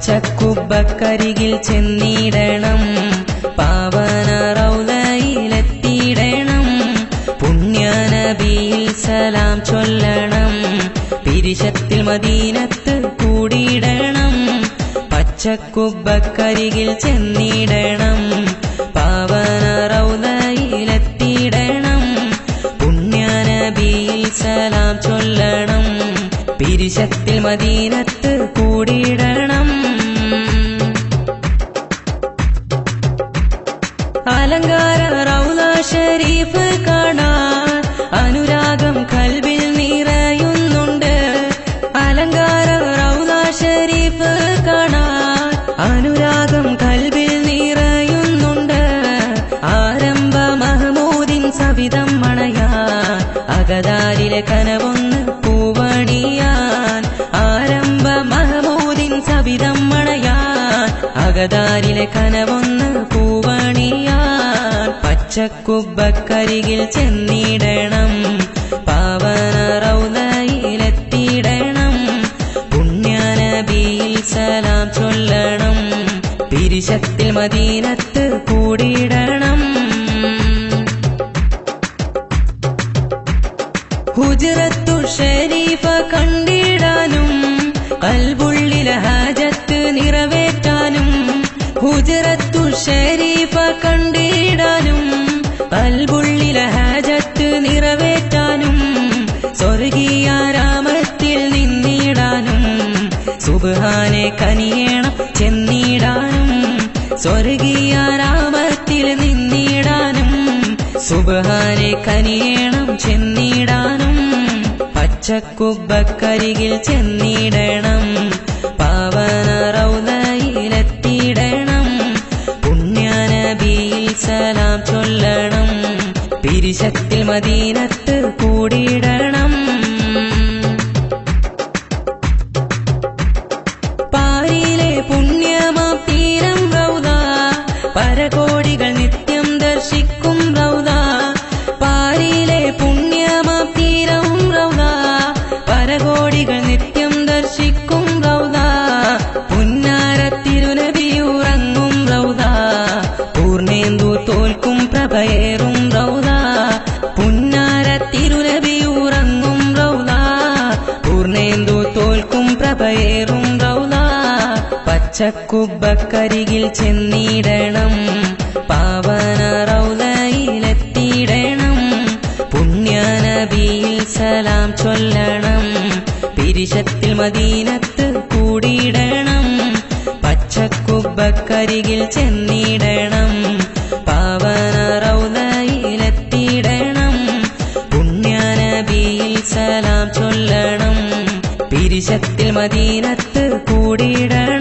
പച്ചക്കുബ്ബക്കരികിൽ ചെന്നിടണം, പാവന റൗളയിലെത്തിയിടണം, പുണ്യനബിയിൽ സലാം ചൊല്ലണം, പിരിശത്തിൽ മദീനത്ത് കൂടിയിടണം. പച്ചക്കുബ്ബക്കരികിൽ ചെന്നിടണം, പാവന റൗളയിലെത്തിയിടണം, പുണ്യനബിയിൽ സലാം ചൊല്ലണം, പിരിശത്തിൽ മദീനത്ത് കൂടിയിടണം. അലങ്കാര റൗള ശരീഫ് കാണാൻ അനുരാഗം കൽബിൽ നിറയുന്നുണ്ട്. അലങ്കാര റൗള ശരീഫ് കാണാൻ അനുരാഗം കൽബിൽ നിറയുന്നുണ്ട്. ആരംഭ മഹമൂദിൻ സവിധം മണയാൻ അകതാരിലെ കനവൊന്ന് പൂവണിയാൻ. ആരംഭ മഹമൂദിൻ സവിധം മണയാൻ അകതാരിലെ കനവൊന്ന് പൂവണിയാൻ. പച്ചക്കുബ്ബക്കരികിൽ ചെന്നിടണം, പാവന റൗളയിലെത്തിയിടണം, പുണ്യനബിയിൽ സലാം ചൊല്ലണം, പിരിശത്തിൽ മദീനത്ത് കൂടിയിടണം. ഹുജ്റത്തു ഷരീഫ കണ്ടിടാനും ഖൽബുള്ളിലെ ഹാജത്ത് നിറവേറ്റാനും. ഹുജ്റത്തു ഷരീഫ കണ്ടിടാനും ഖൽബുള്ളിലെ ഹാജത്ത് നിറവേറ്റാനും. സ്വർഗീയ രാമത്തിൽ നിന്നിടാനും സുബ്ഹാനെ കനിയേണം ചെന്നിടാനും. സ്വർഗീയ രാമത്തിൽ നിന്നിടാനും സുബ്ഹാനെ കനിയേണം ചെന്നിടാനും. പച്ചക്കുബ്ബക്കരികിൽ ചെന്നിടണം, പാവന റൗളയിലെത്തിയിടണം, പുണ്യനബിയിൽ സലാം ചൊല്ലണം, പിരിശത്തിൽ മദീനത്ത് കൂടിയിടണം. പാരിലെ പുണ്യമാം തീരം റൗള, പരകോടികൾ നിത്യം ദർശിക്കും റൗള. പാരിലെ പുണ്യമാം തീരം റൗള, പരകോടികൾ നിത്യം ദർശിക്കും റൗള. പുന്നാര തിരുനബിയുറങ്ങും റൗള, പൂർണേന്ദു തോൽക്കും പ്രഭയേറും റൗള. പുന്നാര തിരുനബിയുറങ്ങും റൗള, പൂർണേന്ദു തോൽക്കും പ്രഭയേറും റൗള. പച്ചക്കുബ്ബക്കരികിൽ ചെന്നിടണം, പാവന റൗളയിലെത്തിയിടണം, പുണ്യനബിയിൽ സലാം ചൊല്ലണം, പിരിശത്തിൽ മദീനത്ത് കൂടിയിടണം. പച്ചക്കുബ്ബക്കരികിൽ ചെന്നിടണം, പാവന റൗളയിലെത്തിയിടണം, പുണ്യനബിയിൽ സലാം ചൊല്ലണം, പിരിശത്തിൽ മദീനത്ത് കൂടിയിടണം.